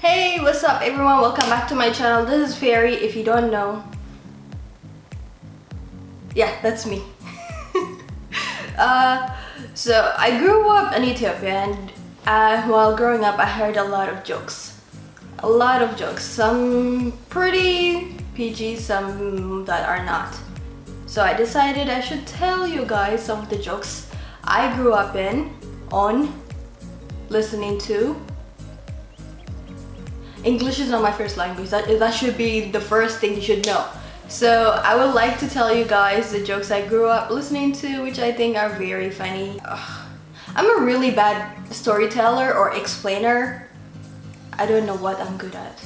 Hey, what's up everyone? Welcome back to my channel. This is Fairy, if you don't know. Yeah, that's me. So I grew up in Ethiopia and while growing up I heard a lot of jokes. A lot of jokes. Some pretty PG, some that are not. So I decided I should tell you guys some of the jokes I grew up listening to. English is not my first language. That should be the first thing you should know. So I would like to tell you guys the jokes I grew up listening to, which I think are very funny. I'm a really bad storyteller or explainer. I don't know what I'm good at.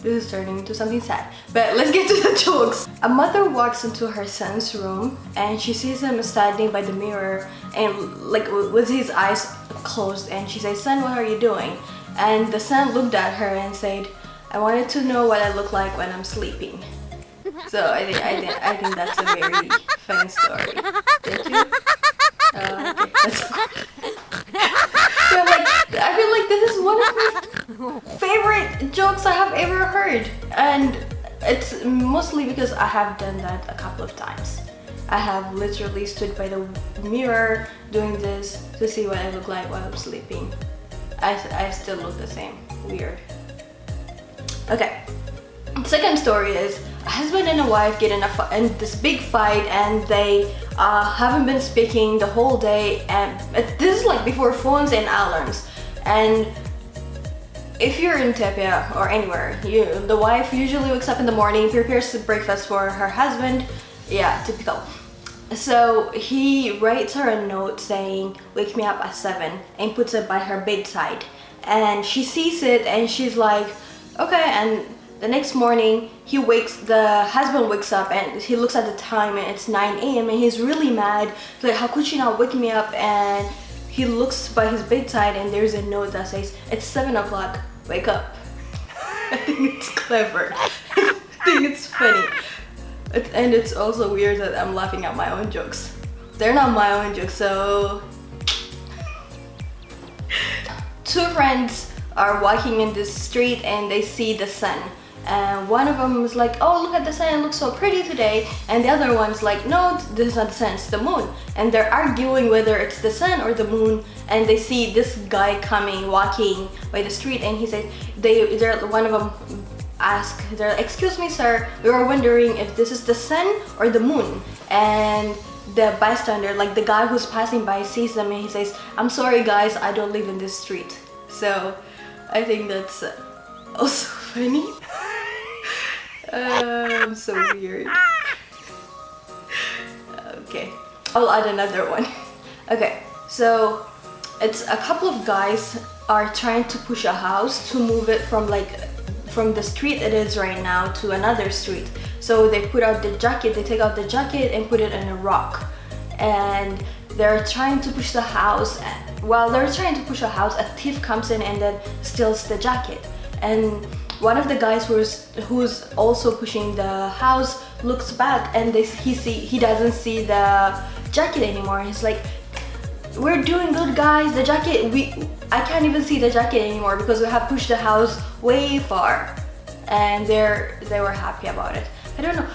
This is turning into something sad, but let's get to the jokes. A mother walks into her son's room and she sees him standing by the mirror and like with his eyes closed, and she says, "Son, what are you doing?" And the son looked at her and said, "I wanted to know what I look like when I'm sleeping." So I think that's a very funny story. Did you? Okay, that's I feel like this is one of my favorite jokes I have ever heard, and it's mostly because I have done that a couple of times. I have literally stood by the mirror doing this to see what I look like while I'm sleeping. I still look the same. Weird. Okay. Second story is a husband and a wife get in this big fight, and they haven't been speaking the whole day, and this is like before phones and alarms. And if you're in Ethiopia or anywhere, the wife usually wakes up in the morning, prepares the breakfast for her husband. Yeah, typical. So he writes her a note saying, "Wake me up at 7," and puts it by her bedside. And she sees it and she's like, okay. And the next morning, the husband wakes up and he looks at the time and it's 9 a.m. and he's really mad. He's like, "How could she not wake me up?" And he looks by his bedside and there's a note that says, "It's 7 o'clock, wake up." I think it's clever. I think it's funny. And it's also weird that I'm laughing at my own jokes. They're not my own jokes, so... Two friends are walking in this street and they see the sun. And one of them is like, "Oh, look at the sun, it looks so pretty today." And the other one's like, "No, this is not the sun, it's the moon." And they're arguing whether it's the sun or the moon. And they see this guy walking by the street, and he says, one of them they're like, "Excuse me, sir, we were wondering if this is the sun or the moon." And the bystander, like the guy who's passing by, sees them and he says, "I'm sorry guys, I don't live in this street." So I think that's also funny. I'm so weird. Okay, I'll add another one. Okay, so it's a couple of guys are trying to push a house to move it from the street it is right now to another street. So they take out the jacket and put it in a rock, and they're trying to push the house. While they're trying to push a house, a thief comes in and then steals the jacket. And one of the guys who's also pushing the house looks back and he doesn't see the jacket anymore. He's like, "We're doing good, guys. The jacket, I can't even see the jacket anymore because we have pushed the house way far." And they were happy about it. I don't know.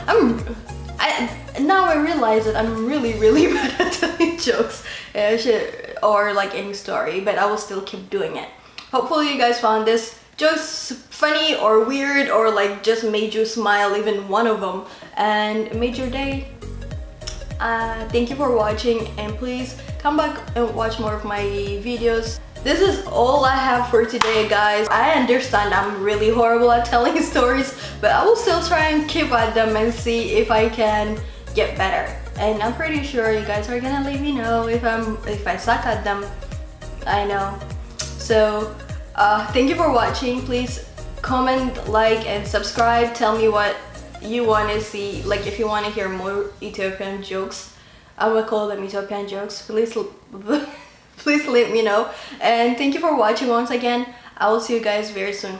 Now I realize that I'm really bad at telling jokes or like any story, but I will still keep doing it. Hopefully you guys found this jokes funny or weird, or like just made you smile, even one of them, and made your day. Thank you for watching, and please come back and watch more of my videos. This is all I have for today, guys. I understand I'm really horrible at telling stories, but I will still try and keep at them and see if I can get better. And I'm pretty sure you guys are gonna let me know if I suck at them. I know. So thank you for watching. Please comment, like, and subscribe. Tell me what you want to see, like if you want to hear more Ethiopian jokes. I will call them Ethiopian jokes. Please let me know. And thank you for watching once again. I will see you guys very soon.